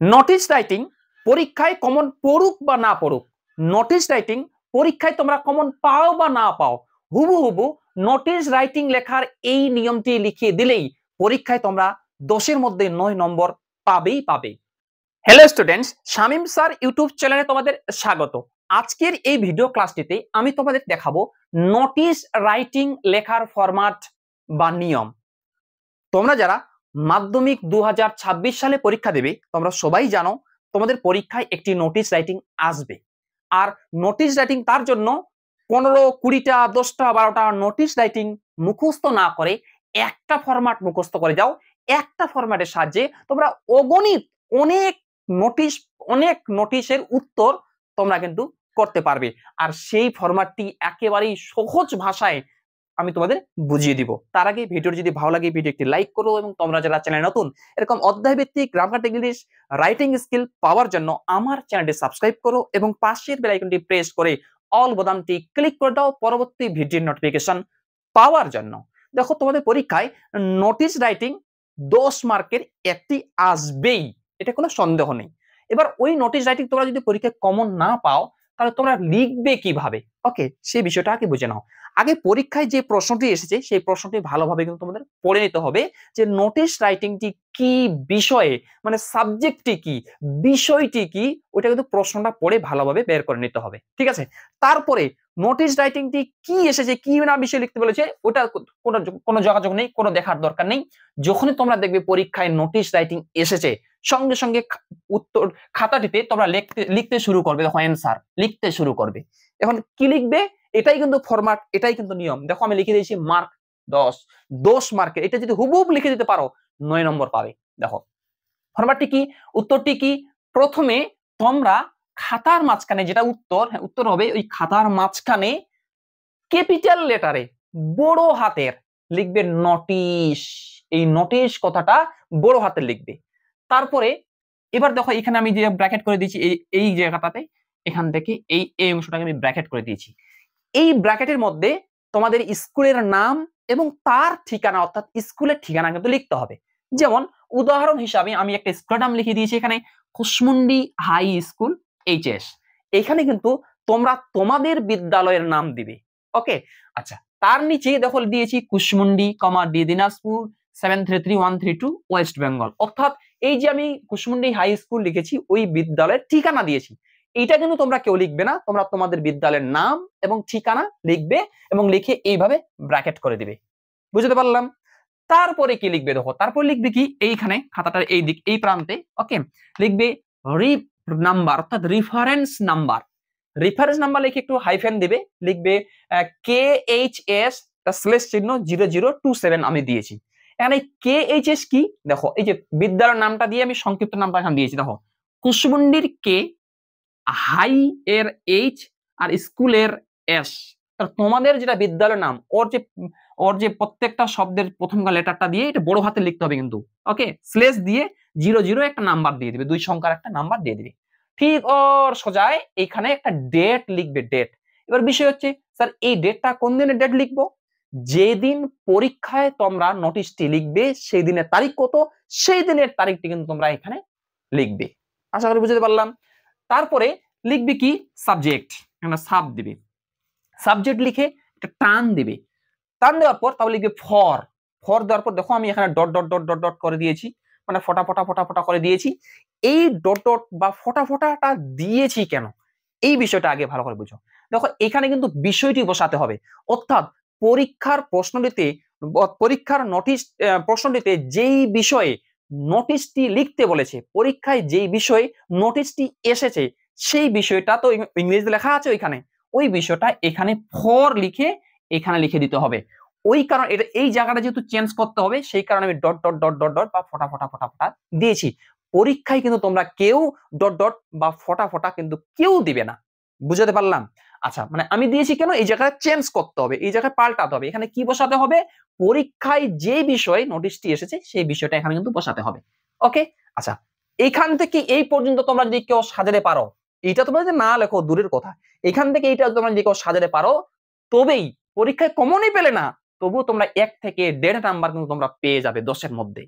Notice writing পরীক্ষায় common পড়ুক বা না পড়ুক, নোটিশ রাইটিং পরীক্ষায় তোমরা কমন পাও বা না পাও, হুবহু নোটিশ রাইটিং লেখার এই নিয়মটি লিখিয়ে দিলেই পরীক্ষায় তোমরা 10-এর মধ্যে 9 নম্বর পাবেই পাবে। Hello students, Shamim sir YouTube চ্যানেলে তোমাদের স্বাগত। আজকের এই ভিডিও ক্লাসটিতে আমি তোমাদের দেখাবো নোটিশ রাইটিং লেখার ফরম্যাট বা নিয়ম। তোমরা যারা মাধ্যমিক 2026 সালে পরীক্ষা দেবে, তোমরা সবাই জানো তোমাদের পরীক্ষায় একটি নোটিশ রাইটিং আসবে। আর নোটিশ রাইটিং তার জন্য 15-20টা 10টা 12টা নোটিশ রাইটিং মুখস্থ না করে একটা ফরম্যাট মুখস্থ করে যাও। একটা ফরম্যাটের সাহায্যে তোমরা অগণিত অনেক নোটিশের উত্তর তোমরা কিন্তু করতে পারবে। আর সেই ফরম্যাটটি একেবারেই সহজ ভাষায় আমি তোমাদের বুঝিয়ে দিব। তার আগে ভিডিও যদি ভালো লাগে ভিডিও একটি লাইক করো, এবং তোমরা যারা চ্যানেল নতুন এরকম অধ্যায় ভিত্তিক গ্রামার ইংলিশ রাইটিং স্কিল পাওয়ার জন্য আমার চ্যানেলটি সাবস্ক্রাইব করো এবং পাশের বেল আইকনটি প্রেস করে অল বোতামটি ক্লিক করে দাও পরবর্তী ভিডিওর নোটিফিকেশন পাওয়ার জন্য। দেখো, তোমাদের পরীক্ষায় নোটিশ রাইটিং 10 মার্কের একটি আসবেই, এটা কোনো সন্দেহ নেই। এবার ওই নোটিশ রাইটিং তোমরা যদি পরীক্ষায় কমন না পাও, তাহলে তোমরা লিখবে কিভাবে? ওকে, সেই বিষয়টা আগে বুঝে নাও। আগে পরীক্ষায় যে প্রশ্নটি এসেছে সেই প্রশ্নটি ভালোভাবে কিন্তু তোমাদের পড়ে নিতে হবে যে নোটিশ রাইটিংটি কি বিষয়ে, মানে সাবজেক্টটি কি, বিষয়টি কি, ওটা কিন্তু প্রশ্নটা পড়ে ভালোভাবে বের করে নিতে হবে। ঠিক আছে? তারপরে নোটিশ রাইটিংটি কি এসেছে, কি না বিষয় লিখতে বলেছে, ওটা কোনো যোগাযোগ নেই, কোনো দেখার দরকার নেই। যখনই তোমরা দেখবে পরীক্ষায় নোটিশ রাইটিং এসেছে, সঙ্গে সঙ্গে উত্তর খাতাটিতে তোমরা লিখতে শুরু করবে। দেখো, অ্যান্সার লিখতে শুরু করবে। এখন কি লিখবে? এটাই কিন্তু ফরম্যাট, এটাই কিন্তু নিয়ম। দেখো, আমি লিখে দিয়েছি মার্ক 10 মার্কের। এটা যদি হুবহু লিখে দিতে পারো 9 নম্বর পাবে। দেখো, ফরম্যাটটি কি, উত্তরটি কি? প্রথমে তোমরা খাতার মাঝখানে যেটা উত্তর হবে, ওই খাতার মাঝখানে ক্যাপিটাল লেটারে বড় হাতের লিখবে নোটিশ। এই নোটিশ কথাটা বড় হাতের লিখবে। তারপরে এবার দেখো, এখানে আমি যে ব্র্যাকেট করে দিয়েছি এই জায়গাটাতে, এখান থেকে এই অংশটাকে আমি ব্র্যাকেট করে দিয়েছি। এই ব্র্যাকেটের মধ্যে তোমাদের স্কুলের নাম এবং তার ঠিকানা, অর্থাৎ স্কুলের ঠিকানা কিন্তু লিখতে হবে। যেমন উদাহরণ হিসাবে আমি একটা স্কুলের নাম লিখে দিয়েছি এখানে, কুসমুন্ডি হাই স্কুল এইচএস। এখানে কিন্তু তোমরা তোমাদের বিদ্যালয়ের নাম দিবে। ওকে, আচ্ছা। তার নিচে দেখো দিয়েছি কুসমুন্ডি, ডি দিনাজপুর 733132 ওয়েস্ট বেঙ্গল। অর্থাৎ এই যে আমি কুসমুন্ডি হাই স্কুল লিখেছি, ওই বিদ্যালয়ের ঠিকানা দিয়েছি। এটা কিন্তু তোমরা কেউ লিখবে না, তোমরা তোমাদের বিদ্যালয়ের নাম এবং ঠিকানা লিখবে এবং লিখে এইভাবে ব্র্যাকেট করে দিবে। বুঝতে পারলাম? তারপরে কি লিখবে? দেখো, তারপর লিখবে কি, এইখানে খাতাটার এই দিক, এই প্রান্তে, ওকে, লিখবে রিপ নাম্বার, অর্থাৎ রেফারেন্স নাম্বার। রেফারেন্স নাম্বার লিখে একটু হাইফেন দিবে, লিখবে KHS স্ল্যাশ চিহ্ন 0027 আমি দিয়েছি। এখানে KHS কি? দেখো, এই যে বিদ্যালয়ের নামটা দিয়ে আমি সংক্ষিপ্ত নামটা এখানে দিয়েছি। দেখো, কুসমুন্ডির কে, হাই এর এইচ, আর স্কুলের এস। তোমাদের যেটা বিদ্যালয়ের নাম, ওর যে প্রত্যেকটা শব্দের প্রথম লেটারটা দিয়ে এটা বড় হাতে লিখতে হবে কিন্তু। ওকে, স্ল্যাশ দিয়ে 00 একটা নাম্বার দিয়ে দিবে, 2 সংখ্যার একটা নাম্বার দিয়ে দিবে। ঠিক ওর সোজায় এখানে একটা ডেট লিখবে, ডেট। এবার বিষয় হচ্ছে, স্যার এই ডেটটা কোন দিনের ডেট লিখবো? যেদিন পরীক্ষায় তোমরা নোটিশটি লিখবে সেই দিনের তারিখ কত, সেই দিনের তারিখটি কিন্তু তোমরা এখানে লিখবে। আশা করি বুঝতে পারলাম। তারপরে লিখবে কি, সাবজেক্ট, একটা সাব দিবে। সাবজেক্ট লিখে একটা টান দিবে। টান দেওয়ার পর তাহলে লিখবে ফর। ফর দেওয়ার পর দেখো, আমি এখানে dot dot dot dot dot করে দিয়েছি, মানে ফটা ফটা ফটা ফটা করে দিয়েছি। এই ডট ডট বা ফটা ফটাটা দিয়েছি কেন, এই বিষয়টা আগে ভালো করে বুঝো। দেখো, এখানে কিন্তু বিষয়টি বসাতে হবে। অর্থাৎ পরীক্ষার প্রশ্নটিতে যেই বিষয়ে নোটিশটি লিখতে বলেছে, পরীক্ষায় যেই বিষয়ে নোটিশটি এসেছে, সেই বিষয়টা তো ইংরেজিতে লেখা আছে ওইখানে, ওই বিষয়টা এখানে ফর লিখে এখানে লিখে দিতে হবে। ওই কারণ এটা এই জায়গাটা যেহেতু চেঞ্জ করতে হবে, সেই কারণে আমি dot dot dot dot dot বা ফটা ফটা ফটা ফটা দিয়েছি। পরীক্ষায় কিন্তু তোমরা কেউ ডট ডট বা ফটা ফটা কিন্তু কেউ দিবে না। বুঝতে পারলাম? আচ্ছা, মানে আমি দিয়েছি কেন, এই জায়গায় চেঞ্জ করতে হবে, এই জায়গায় পাল্টাতে হবে। এখানে কি বসাতে হবে? পরীক্ষায় যে বিষয় নোটিশটি এসেছে সেই বিষয়টা এখানে কিন্তু বসাতে হবে। ওকে, আচ্ছা। এইখান থেকে এই পর্যন্ত তোমরা যদি কেউ সাজাতে পারো, এটা তোমরা যদি না লেখো দূরের কথা, এখান থেকে এইটা তোমরা যদি কেউ সাজাতে পারো, তবেই পরীক্ষায় কমনই পেলে না, তবুও তোমরা 1 থেকে 1.5 নাম্বার কিন্তু তোমরা পেয়ে যাবে 10 এর মধ্যে।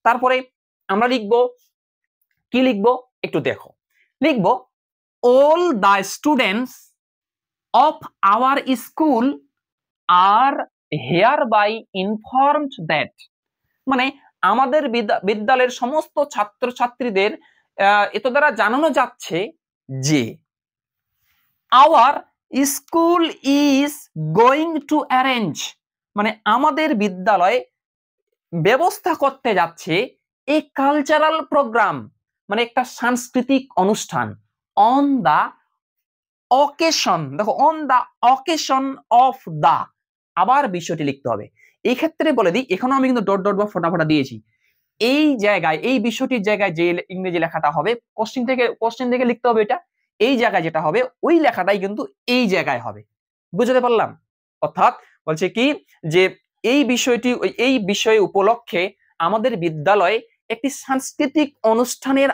তারপরে আমরা লিখবো কি লিখবো একটু দেখো, লিখবো all the students of our school are hereby informed that, মানে আমাদের বিদ্যালয়ের সমস্ত ছাত্রছাত্রীদের এত দ্বারা জানানো যাচ্ছে যে our school is going to arrange, মানে আমাদের বিদ্যালয় ব্যবস্থা করতে যাচ্ছে এই কালচারাল প্রোগ্রাম, মানে একটা সাংস্কৃতিক অনুষ্ঠান অন দা অকেশন, দেখো on the occasion of the, আবার বিষয়টি লিখতে হবে। এই ক্ষেত্রে বলে দিই, এখানেও আমি কিন্তু ডট ডট বা ফোটা দিয়েছি। এই জায়গায় এই বিষয়টির জায়গায় যে ইংরেজি লেখাটা হবে কোশ্চেন থেকে লিখতে হবে, এটা এই জায়গায় যেটা হবে ওই লেখাটাই কিন্তু এই জায়গায় হবে। বুঝতে পারলাম? অর্থাৎ বলছে কি যে এই বিষয় উপলক্ষে আমাদের বিদ্যালয়ে একটি সাংস্কৃতিক অনুষ্ঠানের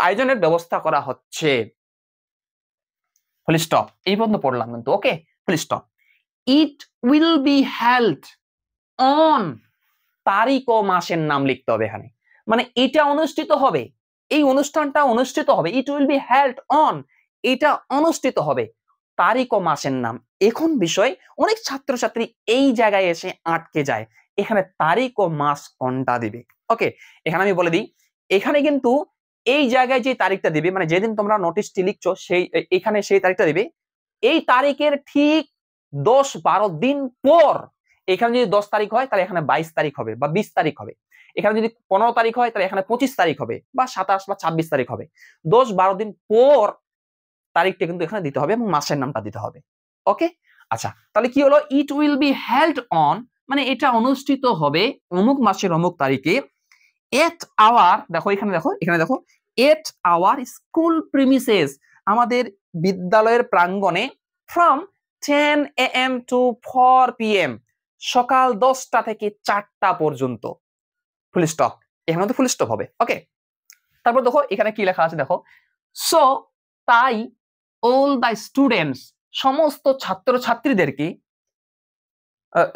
আয়োজনের ব্যবস্থা করা হচ্ছে। Full stop. এই পর্যন্ত পড়লাম কিন্তু, okay, full stop. It will be held on, তারিখ ও মাসের নাম লিখতে হবে এখানে, মানে এটা অনুষ্ঠিত হবে, এই অনুষ্ঠানটা অনুষ্ঠিত হবে, ইট উইল বি হেল্ড অন, এটা অনুষ্ঠিত হবে, তারিখ ও মাসের নাম। এখন বিষয় অনেক ছাত্রছাত্রী এই জায়গায় এসে আটকে যায়, এখানে তারিখ ও মাস কোনটা দিবে। ওকে, এখানে আমি বলে দিই, এখানে কিন্তু এই জায়গায় যে তারিখটা দিবে, মানে যেদিন তোমরা নোটিশটি লিখছো সেই এখানে সেই তারিখটা দিবে, এই তারিখের ঠিক 10-12 দিন পর, এখানে যদি 10 তারিখ হয় তাহলে এখানে 22 তারিখ হবে বা 20 তারিখ হবে, এখানে যদি 15 তারিখ হয় তাহলে এখানে 25 তারিখ হবে বা 27 বা 26 তারিখ হবে। 10-12 দিন পর তারিখটা কিন্তু এখানে দিতে হবে এবং মাসের নামটা দিতে হবে। ওকে, আচ্ছা, তাহলে কি হলো, ইট উইল বি হেল্ড অন, মানে এটা অনুষ্ঠিত হবে অমুক মাসের অমুক তারিখে, এট আওয়ার, দেখো এখানে দেখো এট আওয়ার স্কুল প্রিমিসেস, আমাদের বিদ্যালয়ের প্রাঙ্গণে, ফ্রম 10 AM to 4 PM, সকাল 10টা থেকে 4টা পর্যন্ত। ফুল স্টপ, এখানে তো ফুল স্টপ হবে। ওকে, তারপর দেখো এখানে কি লেখা আছে, দেখো সো, তাই অল দ্য স্টুডেন্টস, সমস্ত ছাত্রছাত্রীদেরকে,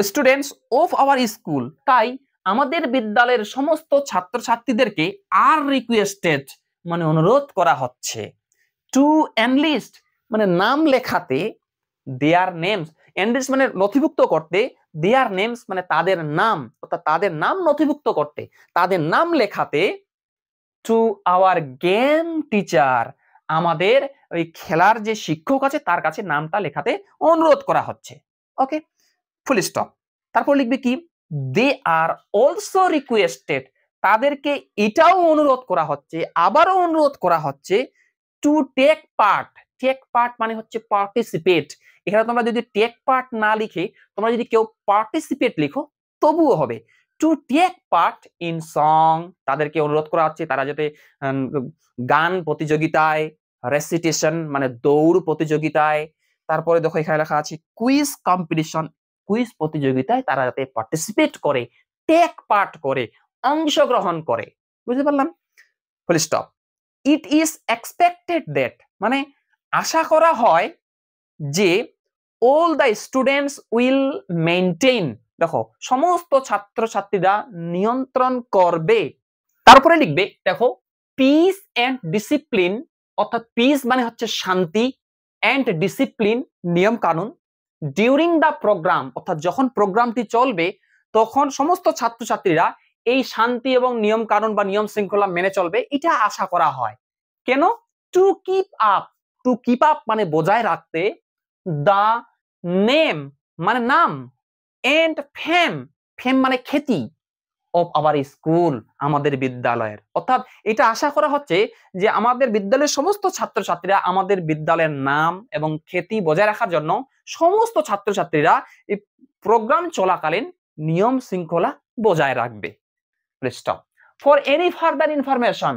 স্টুডেন্টস অফ আওয়ার স্কুল, তাই আমাদের বিদ্যালয়ের সমস্ত ছাত্রছাত্রীদেরকে আর রিকোয়েস্টেড, মানে অনুরোধ করা হচ্ছে, টু এনলিস্ট, মানে নাম লেখাতে, দেয়ার নেমস, এনলিস্ট মানে নথিভুক্ত করতে, দেয়ার নেমস মানে তাদের নাম, অর্থাৎ তাদের নাম নথিভুক্ত করতে, তাদের নাম লেখাতে, টু আওয়ার গেম টিচার, আমাদের ওই খেলার যে শিক্ষক আছে তার কাছে নামটা লেখাতে অনুরোধ করা হচ্ছে। ওকে, ফুল স্টপ। তারপর লিখবে কি, দে আর অলসো রিকোয়েস্টেড, তাদেরকে এটাও অনুরোধ করা হচ্ছে, আবারও অনুরোধ করা হচ্ছে, to take part, take part মানে হচ্ছে পার্টিসিপেট, এখানে তোমরা যদি টেক পার্ট না লিখে তোমরা যদি কেউ পার্টিসিপেট লিখো তবুও হবে, to take part in song, তাদেরকে অনুরোধ করা হচ্ছে তারা যাতে গান প্রতিযোগিতায়, রেসিটেশন মানে দৌড় প্রতিযোগিতায়, তারপরে দেখো এখানে লেখা আছে কুইজ কম্পিটিশন, কুইজ প্রতিযোগিতায় তারা যাতে পার্টিসিপেট করে, টেক পার্ট করে, অংশগ্রহণ করে। বুঝতে পারলাম? ফুল stop. It is expected that, মানে আশা করা হয় যে, all the students will maintain, দেখো সমস্ত ছাত্রছাত্রীরা নিয়ন্ত্রণ করবে। তারপরে লিখবে দেখো পিস এন্ড ডিসিপ্লিন, অর্থাৎ পিস মানে হচ্ছে শান্তি, এন্ড ডিসিপ্লিন নিয়ম কানুন, ডিউরিং দ্য প্রোগ্রাম, অর্থাৎ যখন প্রোগ্রামটি চলবে তখন সমস্ত ছাত্রছাত্রীরা এই শান্তি এবং নিয়ম কানুন বা নিয়ম শৃঙ্খলা মেনে চলবে, এটা আশা করা হয়। কেন? To keep up, to keep up মানে বজায় রাখতে, দা নেম মানে নাম, এন্ড ফেম, ফেম মানে খ্যাতি, অফ আওয়ার স্কুল আমাদের বিদ্যালয়ের, অর্থাৎ এটা আশা করা হচ্ছে যে আমাদের বিদ্যালয়ের সমস্ত ছাত্রছাত্রীরা আমাদের বিদ্যালয়ের নাম এবং খ্যাতি বজায় রাখার জন্য সমস্ত ছাত্রছাত্রীরা এই প্রোগ্রাম চলাকালীন নিয়ম শৃঙ্খলা বজায় রাখবে। Stop. For any further information,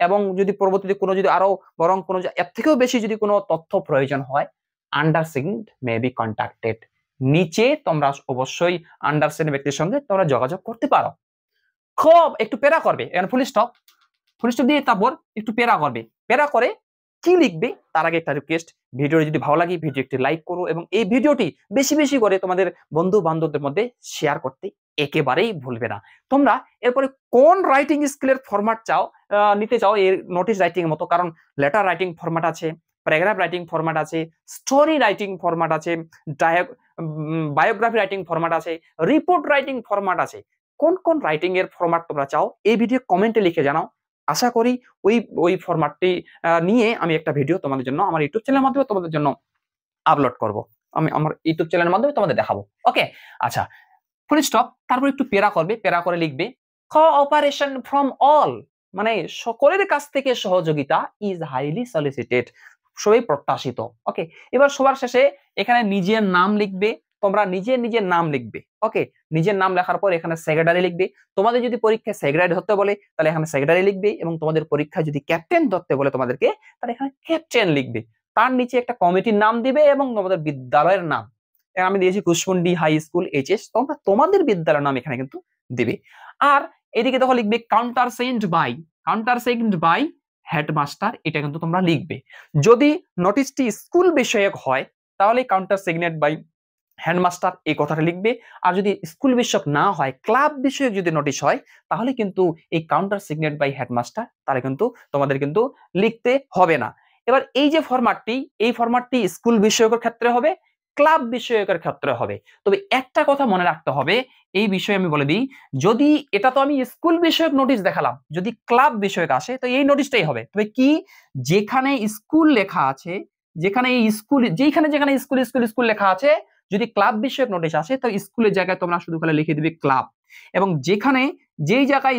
এবং যদি পরবর্তীতে কোনো যদি আরো বরং কোনো এর থেকেও বেশি যদি কোনো তথ্য প্রয়োজন হয়, আন্ডারসিগন্ড মে বি কন্টাক্টেড, নিচে তোমরা অবশ্যই আন্ডারসিগন্ড ব্যক্তির সঙ্গে তোমরা যোগাযোগ করতে পারো। খুব একটু পেরা করবে, এখানে ফুল স্টপ দিয়ে তারপর একটু পেরা করবে, পেরা করে কি লিখবে তার আগে একটা রিকোয়েস্ট, ভিডিওটি যদি ভালো লাগে ভিডিও একটি লাইক করো এবং এই ভিডিওটি বেশি বেশি করে তোমাদের বন্ধু বান্ধবদের মধ্যে শেয়ার করতে একেবারেই ভুলবে না। তোমরা এরপরে কোন রাইটিং স্কিলের ফরম্যাট চাও নিতে চাও এর নোটিশ রাইটিং এর মতো, কারণ লেটার রাইটিং ফরম্যাট আছে, প্যারাগ্রাফ রাইটিং ফরম্যাট আছে, স্টোরি রাইটিং ফরম্যাট আছে, বায়োগ্রাফি রাইটিং ফরম্যাট আছে, রিপোর্ট রাইটিং ফরম্যাট আছে। কোন কোন রাইটিং এর ফরম্যাট তোমরা চাও এই ভিডিও কমেন্টে লিখে জানাও। আশা করি ওই ফরম্যাটটি নিয়ে আমি একটা ভিডিও তোমাদের জন্য আমার ইউটিউব চ্যানেলের মাধ্যমে তোমাদের জন্য আপলোড করব। আমি আমার ইউটিউব চ্যানেলের মাধ্যমে তোমাদের দেখাবো। ওকে, আচ্ছা, ফুল স্টপ, তারপর একটু পেরা করবে, পেরা করে লিখবে কোঅপারেশন ফ্রম অল, মানে সকলের কাছ থেকে সহযোগিতা ইজ হাইলি সলিসিটেড, সবই প্রত্যাশিত। ওকে, এবার সবার শেষে এখানে নিজের নাম লিখবে, তোমরা নিজের নাম লিখবে। ওকে, নিজের নাম লেখার পর এখানে সেক্রেটারি লিখবে। তোমাদের যদি পরীক্ষায় সেক্রেটারি ধরতে বলে তাহলে এখানে সেক্রেটারি লিখবে, এবং তোমাদের পরীক্ষায় যদি ক্যাপ্টেন ধরতে বলে তোমাদেরকে তাহলে এখানে ক্যাপ্টেন লিখবে। তার নিচে একটা কমিটির নাম দিবে এবং তোমাদের বিদ্যালয়ের নাম। আমি দিয়েছি কুশমুন্ডি হাই স্কুল এইচএস, তোমরা তোমাদের বিদ্যালয়ের নাম এখানে কিন্তু দিবে। আর এদিকে তখন লিখবে কাউন্টার সেন্ড বাই হেডমাস্টার, এটা কিন্তু তোমরা লিখবে। যদি নোটিশটি স্কুল বিষয়ক হয় তাহলে কাউন্টার সিগনেট বাই হেডমাস্টার এই কথাটা লিখবে। আর যদি স্কুল বিষয়ক না হয়, ক্লাব বিষয়ক যদি নোটিশ হয়, তাহলে কিন্তু এই কাউন্টার সিগনেট বাই হেডমাস্টার তাহলে কিন্তু তোমাদের কিন্তু লিখতে হবে না। এবার এই যে ফরম্যাটটি, এই ফরম্যাটটি স্কুল বিষয়কের ক্ষেত্রে হবে, ক্লাব বিষয়কের ক্ষেত্রে হবে। তবে একটা কথা মনে রাখতে হবে, এই বিষয়ে আমি বলে দিই, যদি এটা তো আমি স্কুল বিষয়ক নোটিশ দেখালাম, যদি ক্লাব বিষয়ক আসে তো এই নোটিশটাই হবে। তবে কি, যেখানে স্কুল লেখা আছে, যেখানে এই স্কুল, যেখানে স্কুল লেখা আছে, যদি ক্লাব বিষয়ক নোটিশ আসে তো স্কুলের জায়গায় তোমরা শুধু খালি লিখে দিবে ক্লাব। এবং যেই জায়গায়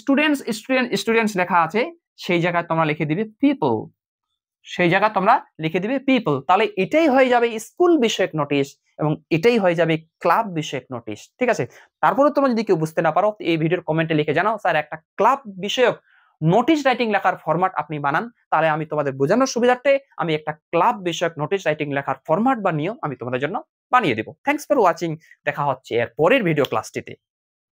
স্টুডেন্টস লেখা আছে সেই জায়গায় তোমরা লিখে দিবে পিপল, তাহলে এটাই হয়ে যাবে স্কুল বিষয়ক নোটিশ এবং এটাই হয়ে যাবে ক্লাব বিষয়ক নোটিশ। ঠিক আছে, তারপরে তোমরা যদি কেউ বুঝতে না পারো এই ভিডিওর কমেন্টে লিখে জানাও স্যার একটা ক্লাব বিষয়ক নোটিশ রাইটিং লেখার ফরম্যাট আপনি বানান, তাহলে আমি তোমাদের বোঝানোর সুবিধার্থে আমি একটা ক্লাব বিষয়ক নোটিশ রাইটিং লেখার ফরম্যাট বা নিয়ম আমি তোমাদের জন্য বানিয়ে দেবো। থ্যাংকস ফর ওয়াচিং, দেখা হচ্ছে এর পরের ভিডিও ক্লাসটিতে।